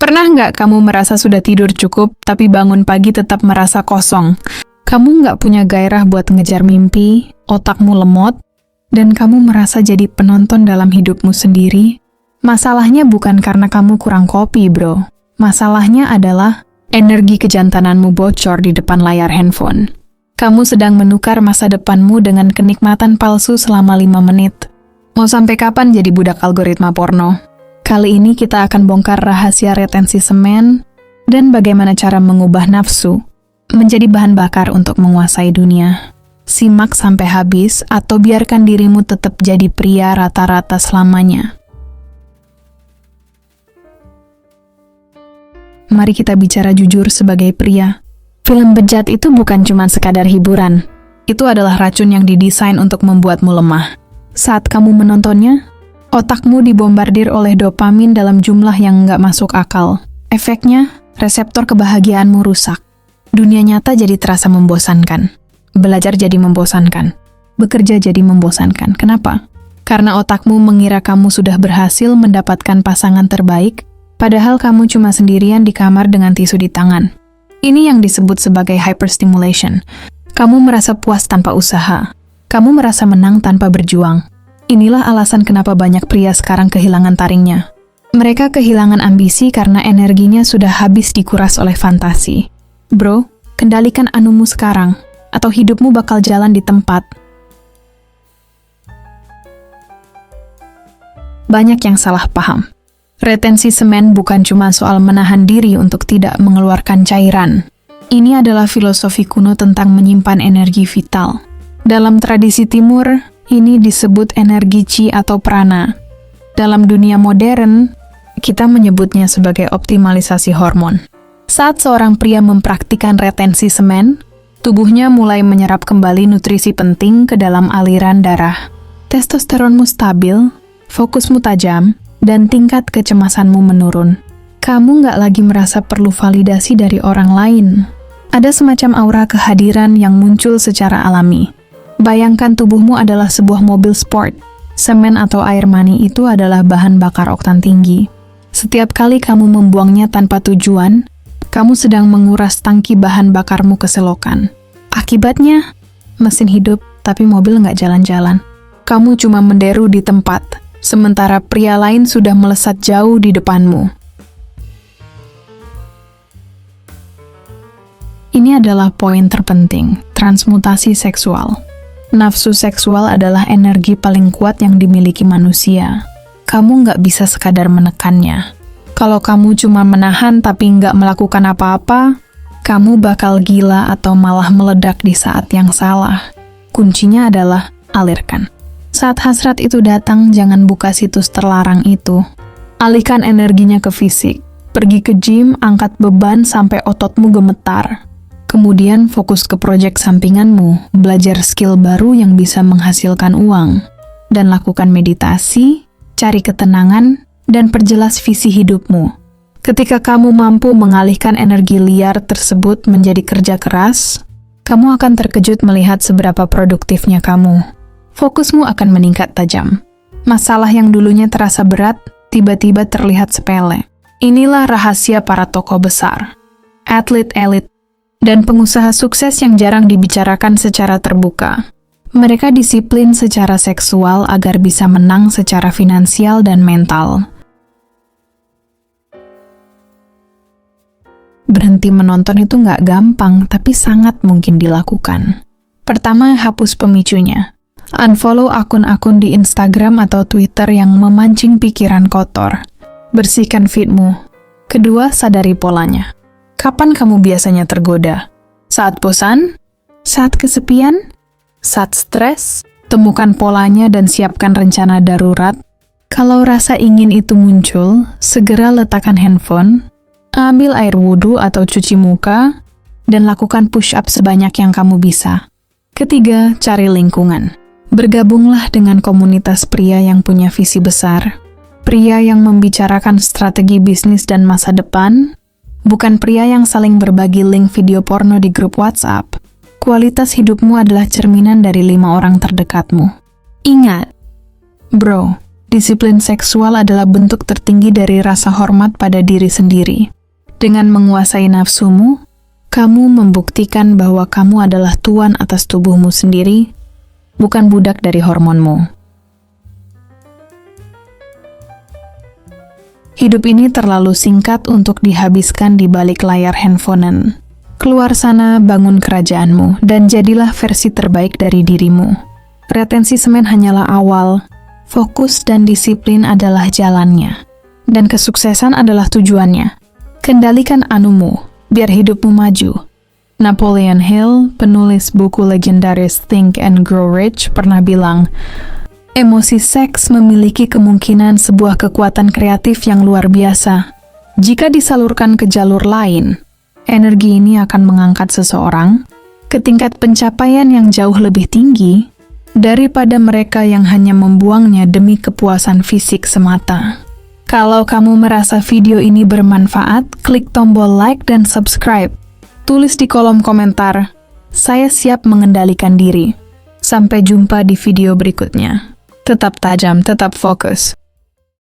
Pernah nggak kamu merasa sudah tidur cukup, tapi bangun pagi tetap merasa kosong? Kamu nggak punya gairah buat ngejar mimpi, otakmu lemot, dan kamu merasa jadi penonton dalam hidupmu sendiri? Masalahnya bukan karena kamu kurang kopi, bro. Masalahnya adalah energi kejantananmu bocor di depan layar handphone. Kamu sedang menukar masa depanmu dengan kenikmatan palsu selama 5 menit. Mau sampai kapan jadi budak algoritma porno? Kali ini kita akan bongkar rahasia retensi semen dan bagaimana cara mengubah nafsu menjadi bahan bakar untuk menguasai dunia. Simak sampai habis atau biarkan dirimu tetap jadi pria rata-rata selamanya. Mari kita bicara jujur sebagai pria. Film bejat itu bukan cuma sekadar hiburan. Itu adalah racun yang didesain untuk membuatmu lemah. Saat kamu menontonnya, otakmu dibombardir oleh dopamin dalam jumlah yang nggak masuk akal. Efeknya, reseptor kebahagiaanmu rusak. Dunia nyata jadi terasa membosankan. Belajar jadi membosankan. Bekerja jadi membosankan. Kenapa? Karena otakmu mengira kamu sudah berhasil mendapatkan pasangan terbaik, padahal kamu cuma sendirian di kamar dengan tisu di tangan. Ini yang disebut sebagai hyperstimulation. Kamu merasa puas tanpa usaha. Kamu merasa menang tanpa berjuang. Inilah alasan kenapa banyak pria sekarang kehilangan taringnya. Mereka kehilangan ambisi karena energinya sudah habis dikuras oleh fantasi. Bro, kendalikan anumu sekarang, atau hidupmu bakal jalan di tempat. Banyak yang salah paham. Retensi semen bukan cuma soal menahan diri untuk tidak mengeluarkan cairan. Ini adalah filosofi kuno tentang menyimpan energi vital. Dalam tradisi timur, ini disebut energi chi atau prana. Dalam dunia modern, kita menyebutnya sebagai optimalisasi hormon. Saat seorang pria mempraktikkan retensi semen, tubuhnya mulai menyerap kembali nutrisi penting ke dalam aliran darah. Testosteronmu stabil, fokusmu tajam, dan tingkat kecemasanmu menurun. Kamu nggak lagi merasa perlu validasi dari orang lain. Ada semacam aura kehadiran yang muncul secara alami. Bayangkan tubuhmu adalah sebuah mobil sport. Semen atau air mani itu adalah bahan bakar oktan tinggi. Setiap kali kamu membuangnya tanpa tujuan, kamu sedang menguras tangki bahan bakarmu ke selokan. Akibatnya, mesin hidup tapi mobil nggak jalan-jalan. Kamu cuma menderu di tempat, sementara pria lain sudah melesat jauh di depanmu. Ini adalah poin terpenting, transmutasi seksual. Nafsu seksual adalah energi paling kuat yang dimiliki manusia. Kamu nggak bisa sekadar menekannya. Kalau kamu cuma menahan tapi nggak melakukan apa-apa, kamu bakal gila atau malah meledak di saat yang salah. Kuncinya adalah alirkan. Saat hasrat itu datang, jangan buka situs terlarang itu. Alihkan energinya ke fisik. Pergi ke gym, angkat beban sampai ototmu gemetar. Kemudian fokus ke proyek sampinganmu, belajar skill baru yang bisa menghasilkan uang, dan lakukan meditasi, cari ketenangan, dan perjelas visi hidupmu. Ketika kamu mampu mengalihkan energi liar tersebut menjadi kerja keras, kamu akan terkejut melihat seberapa produktifnya kamu. Fokusmu akan meningkat tajam. Masalah yang dulunya terasa berat, tiba-tiba terlihat sepele. Inilah rahasia para tokoh besar, atlet elit, dan pengusaha sukses yang jarang dibicarakan secara terbuka. Mereka disiplin secara seksual agar bisa menang secara finansial dan mental. Berhenti menonton itu nggak gampang, tapi sangat mungkin dilakukan. Pertama, hapus pemicunya. Unfollow akun-akun di Instagram atau Twitter yang memancing pikiran kotor. Bersihkan feedmu. Kedua, sadari polanya. Kapan kamu biasanya tergoda? Saat bosan? Saat kesepian? Saat stres? Temukan polanya dan siapkan rencana darurat. Kalau rasa ingin itu muncul, segera letakkan handphone, ambil air wudhu atau cuci muka, dan lakukan push-up sebanyak yang kamu bisa. Ketiga, cari lingkungan. Bergabunglah dengan komunitas pria yang punya visi besar. Pria yang membicarakan strategi bisnis dan masa depan, bukan pria yang saling berbagi link video porno di grup WhatsApp. Kualitas hidupmu adalah cerminan dari 5 orang terdekatmu. Ingat, bro, Disiplin seksual adalah bentuk tertinggi dari rasa hormat pada diri sendiri. Dengan menguasai nafsumu, kamu membuktikan bahwa kamu adalah tuan atas tubuhmu sendiri, bukan budak dari hormonmu. Hidup ini terlalu singkat untuk dihabiskan di balik layar handphonen. Keluar sana, bangun kerajaanmu, dan jadilah versi terbaik dari dirimu. Retensi semen hanyalah awal, fokus dan disiplin adalah jalannya, dan kesuksesan adalah tujuannya. Kendalikan anumu, biar hidupmu maju. Napoleon Hill, penulis buku legendaris Think and Grow Rich, pernah bilang, emosi seks memiliki kemungkinan sebuah kekuatan kreatif yang luar biasa. Jika disalurkan ke jalur lain, energi ini akan mengangkat seseorang ke tingkat pencapaian yang jauh lebih tinggi daripada mereka yang hanya membuangnya demi kepuasan fisik semata. Kalau kamu merasa video ini bermanfaat, klik tombol like dan subscribe. Tulis di kolom komentar, saya siap mengendalikan diri. Sampai jumpa di video berikutnya. Tetap tajam, tetap fokus.